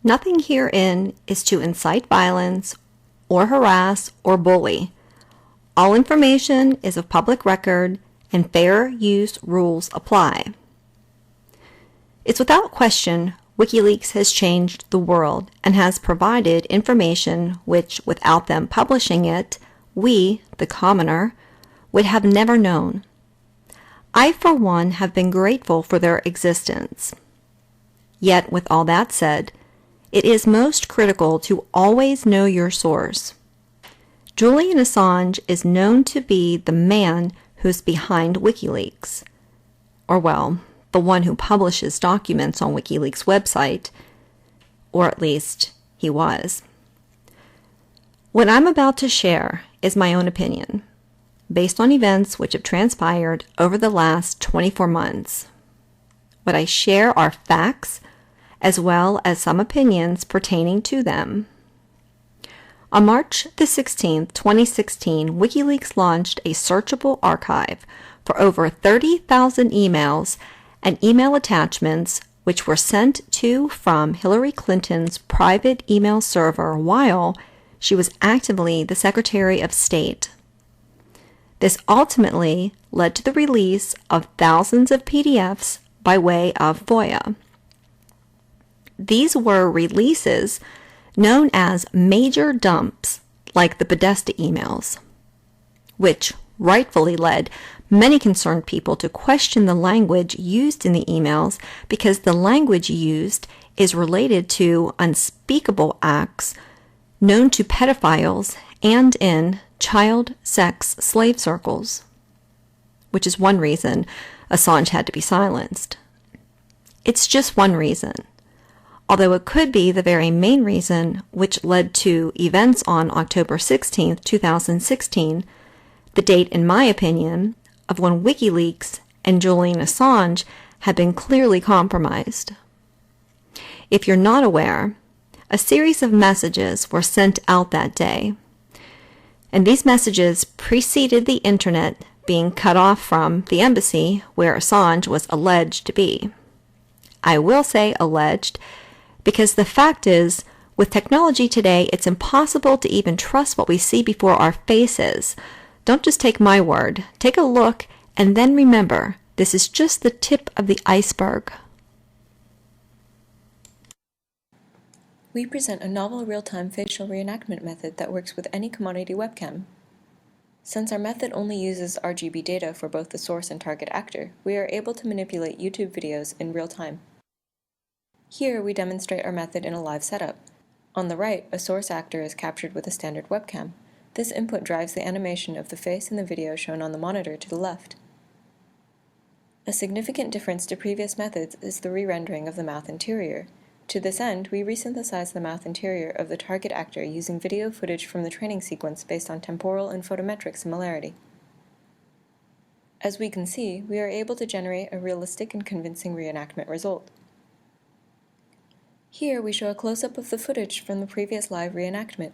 Nothing herein is to incite violence or harass or bully. All information is of public record and fair use rules apply. It's without question WikiLeaks has changed the world and has provided information which, without them publishing it, we, the commoner, would have never known. I, for one, have been grateful for their existence. Yet, with all that said, it is most critical to always know your source. Julian Assange is known to be the man who's behind WikiLeaks, or well, the one who publishes documents on WikiLeaks' website, or at least he was. What I'm about to share is my own opinion, based on events which have transpired over the last 24 months. What I share are facts, as well as some opinions pertaining to them. On March the 16th, 2016, WikiLeaks launched a searchable archive for over 30,000 emails and email attachments which were sent to from Hillary Clinton's private email server while she was actively the Secretary of State. This ultimately led to the release of thousands of PDFs by way of FOIA. These were releases known as major dumps, like the Podesta emails, which rightfully led many concerned people to question the language used in the emails because the language used is related to unspeakable acts known to pedophiles and in child sex slave circles, which is one reason Assange had to be silenced. It's just one reason, although it could be the very main reason which led to events on October 16, 2016, the date, in my opinion, of when WikiLeaks and Julian Assange had been clearly compromised. If you're not aware, a series of messages were sent out that day, and these messages preceded the internet being cut off from the embassy where Assange was alleged to be. I will say alleged because the fact is, with technology today, it's impossible to even trust what we see before our faces. Don't just take my word. Take a look and then remember, this is just the tip of the iceberg. We present a novel real-time facial reenactment method that works with any commodity webcam. Since our method only uses RGB data for both the source and target actor, we are able to manipulate YouTube videos in real time. Here we demonstrate our method in a live setup. On the right, a source actor is captured with a standard webcam. This input drives the animation of the face in the video shown on the monitor to the left. A significant difference to previous methods is the re-rendering of the mouth interior. To this end, we resynthesize the mouth interior of the target actor using video footage from the training sequence based on temporal and photometric similarity. As we can see, we are able to generate a realistic and convincing reenactment result. Here we show a close-up of the footage from the previous live reenactment.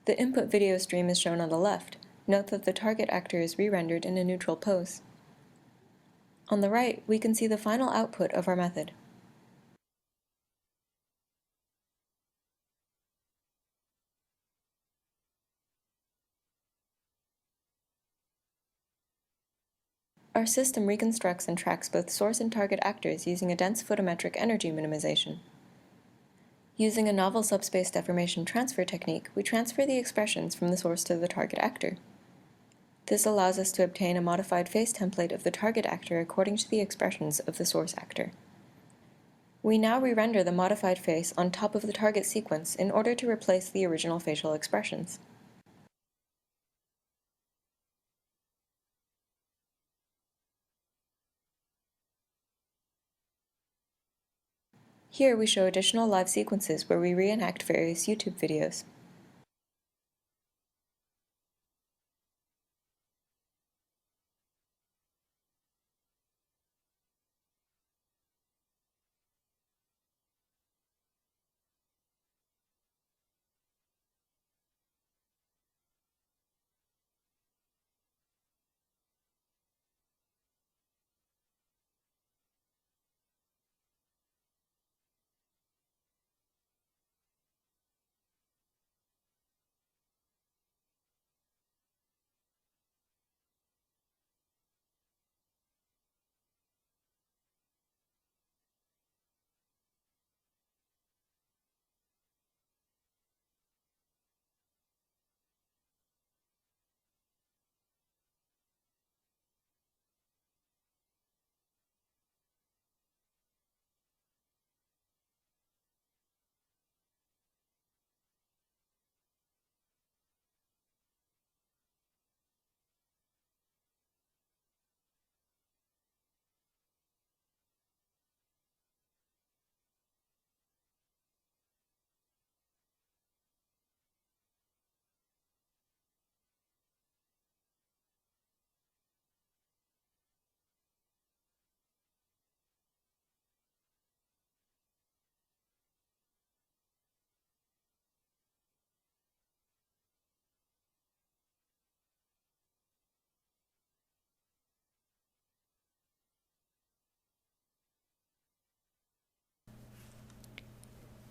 The input video stream is shown on the left. Note that the target actor is re-rendered in a neutral pose. On the right, we can see the final output of our method. Our system reconstructs and tracks both source and target actors using a dense photometric energy minimization. Using a novel subspace deformation transfer technique, we transfer the expressions from the source to the target actor. This allows us to obtain a modified face template of the target actor according to the expressions of the source actor. We now re-render the modified face on top of the target sequence in order to replace the original facial expressions. Here we show additional live sequences where we reenact various YouTube videos.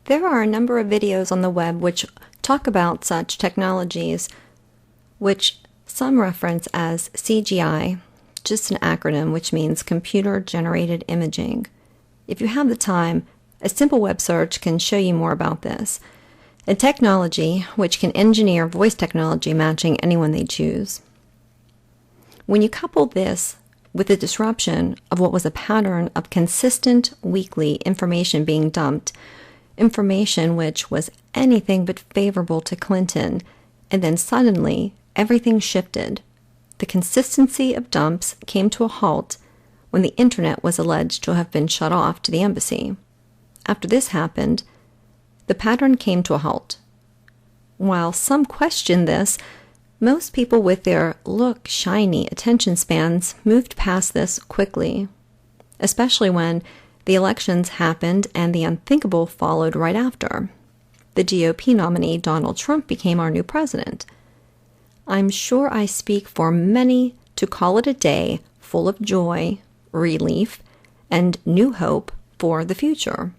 There are a number of videos on the web which talk about such technologies, which some reference as CGI, just an acronym which means computer-generated imaging. If you have the time, a simple web search can show you more about this. A technology which can engineer voice technology matching anyone they choose. When you couple this with the disruption of what was a pattern of consistent weekly information being dumped, information which was anything but favorable to Clinton, and then suddenly everything shifted. The consistency of dumps came to a halt when the internet was alleged to have been shut off to the embassy. After this happened, the pattern came to a halt. While some questioned this, most people with their look-shiny attention spans moved past this quickly, especially when the elections happened and the unthinkable followed right after. The GOP nominee, Donald Trump, became our new president. I'm sure I speak for many to call it a day full of joy, relief, and new hope for the future.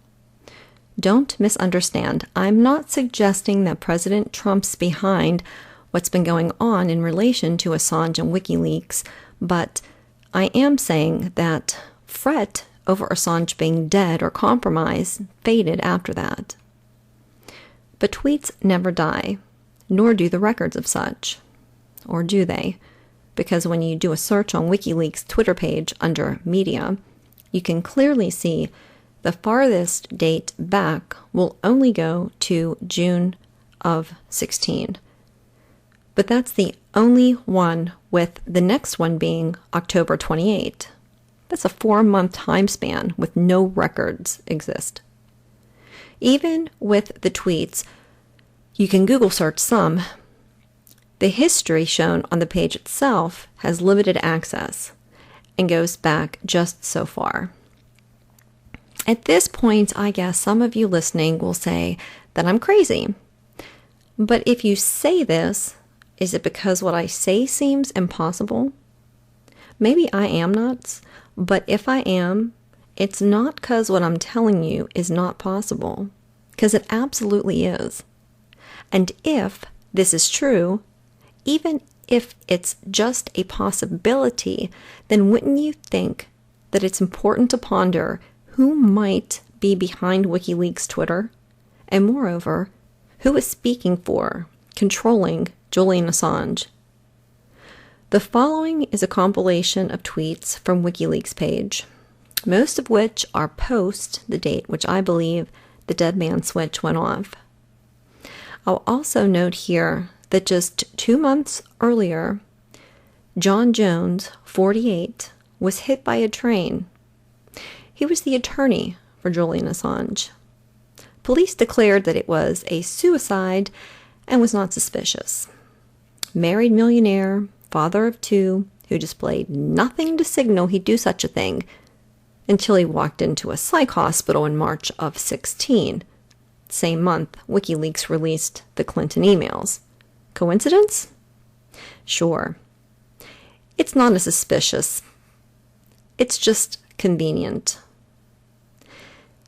Don't misunderstand. I'm not suggesting that President Trump's behind what's been going on in relation to Assange and WikiLeaks, but I am saying that fret over Assange being dead or compromised faded after that. But tweets never die, nor do the records of such. Or do they? Because when you do a search on WikiLeaks' Twitter page under Media, you can clearly see the farthest date back will only go to June of 16. But that's the only one, with the next one being October 28. That's a 4-month time span with no records exist. Even with the tweets, you can Google search some. The history shown on the page itself has limited access and goes back just so far. At this point, I guess some of you listening will say that I'm crazy. But if you say this, is it because what I say seems impossible? Maybe I am nuts, but if I am, it's not because what I'm telling you is not possible, because it absolutely is. And if this is true, even if it's just a possibility, then wouldn't you think that it's important to ponder who might be behind WikiLeaks Twitter? And moreover, who is speaking for, controlling Julian Assange? The following is a compilation of tweets from WikiLeaks page, most of which are post the date which I believe the dead man switch went off. I'll also note here that just 2 months earlier, John Jones, 48, was hit by a train. He was the attorney for Julian Assange. Police declared that it was a suicide and was not suspicious. Married millionaire, father of 2, who displayed nothing to signal he'd do such a thing until he walked into a psych hospital in March of 16. Same month, WikiLeaks released the Clinton emails. Coincidence? Sure. It's not as suspicious. It's just convenient.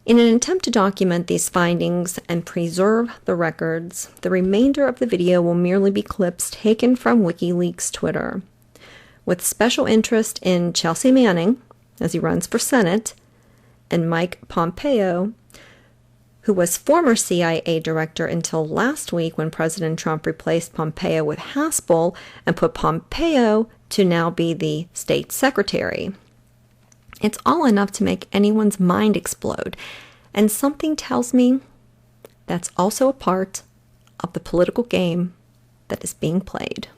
In an attempt to document these findings and preserve the records, the remainder of the video will merely be clips taken from WikiLeaks Twitter. With special interest in Chelsea Manning, as he runs for Senate, and Mike Pompeo, who was former CIA director until last week when President Trump replaced Pompeo with Haspel and put Pompeo to now be the state secretary. It's all enough to make anyone's mind explode, and something tells me that's also a part of the political game that is being played.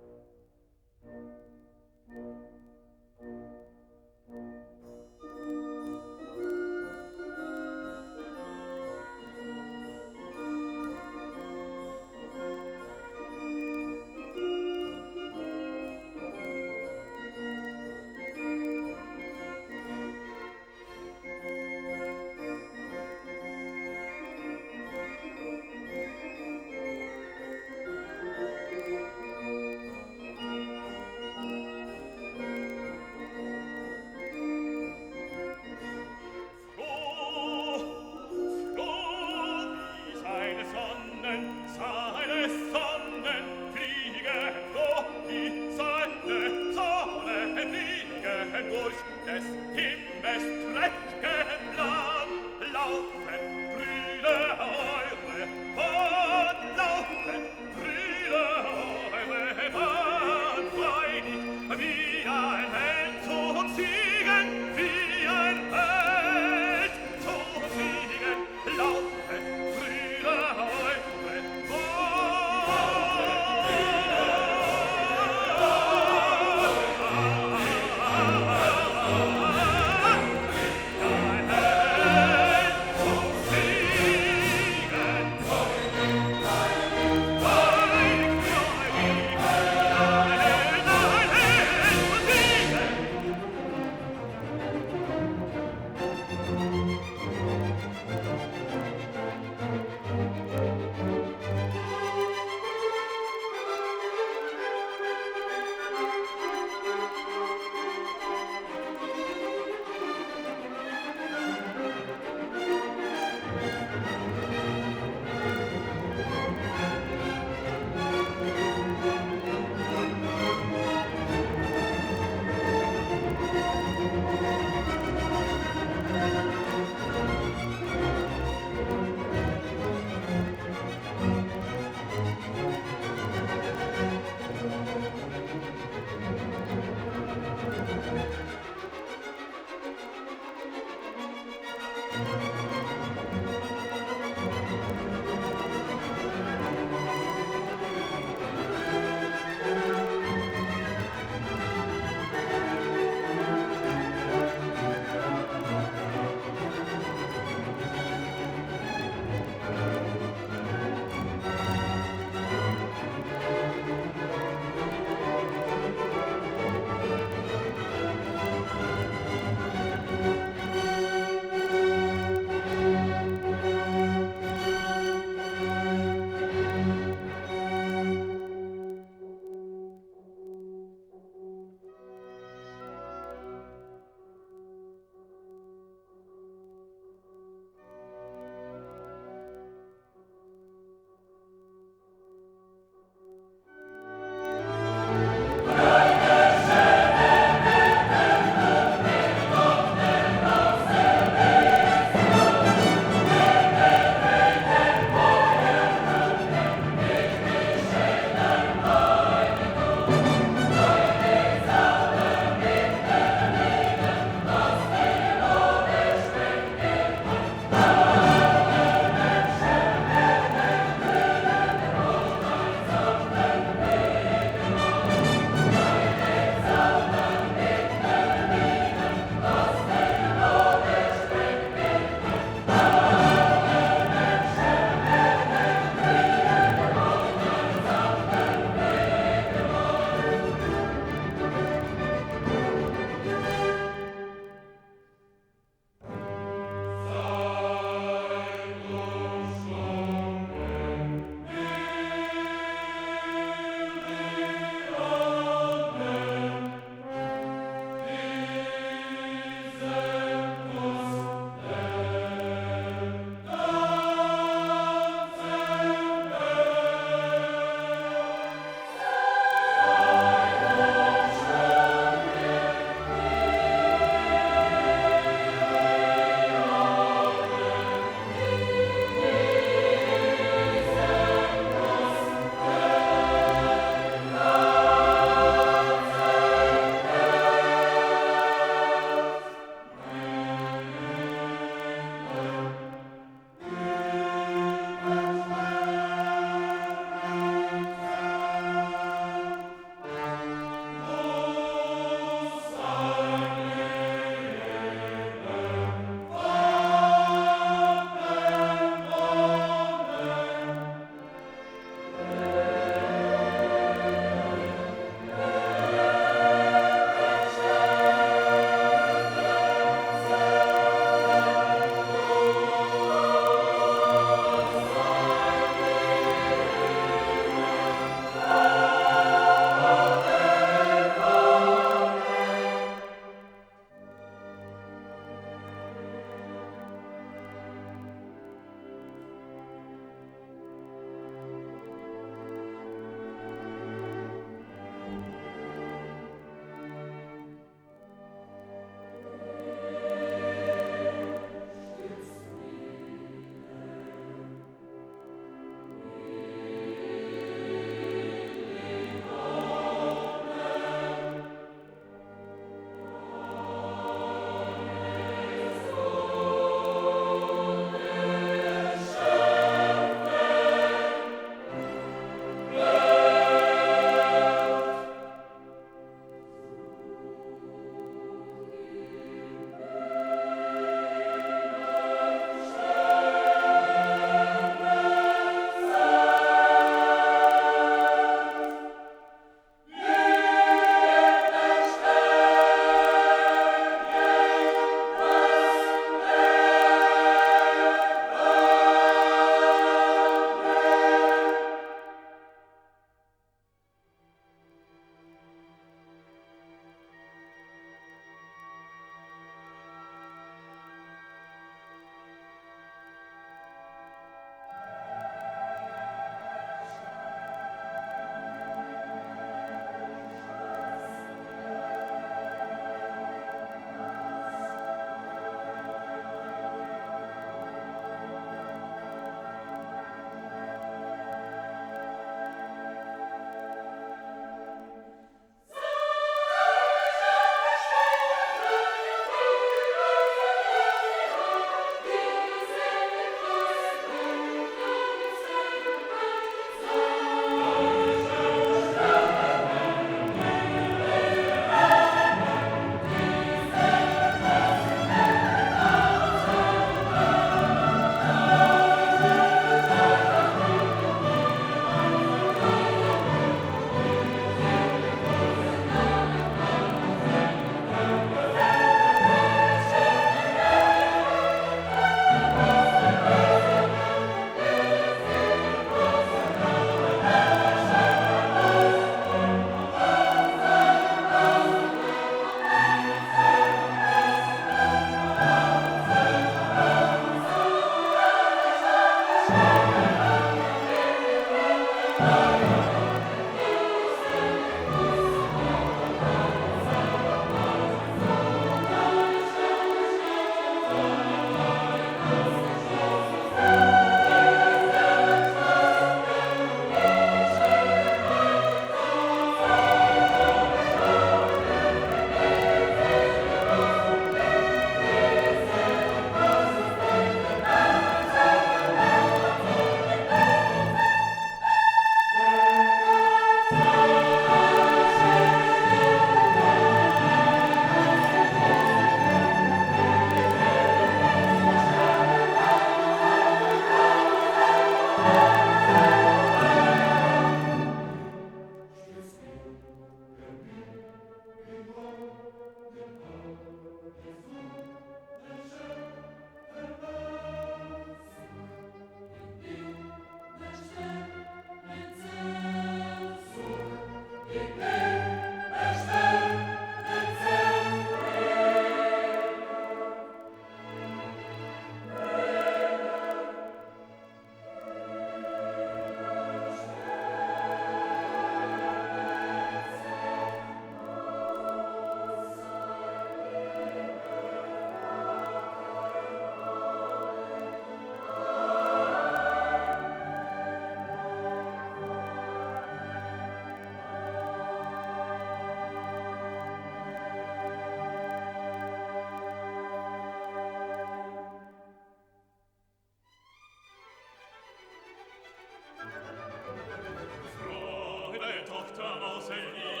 Tochter aus Elvira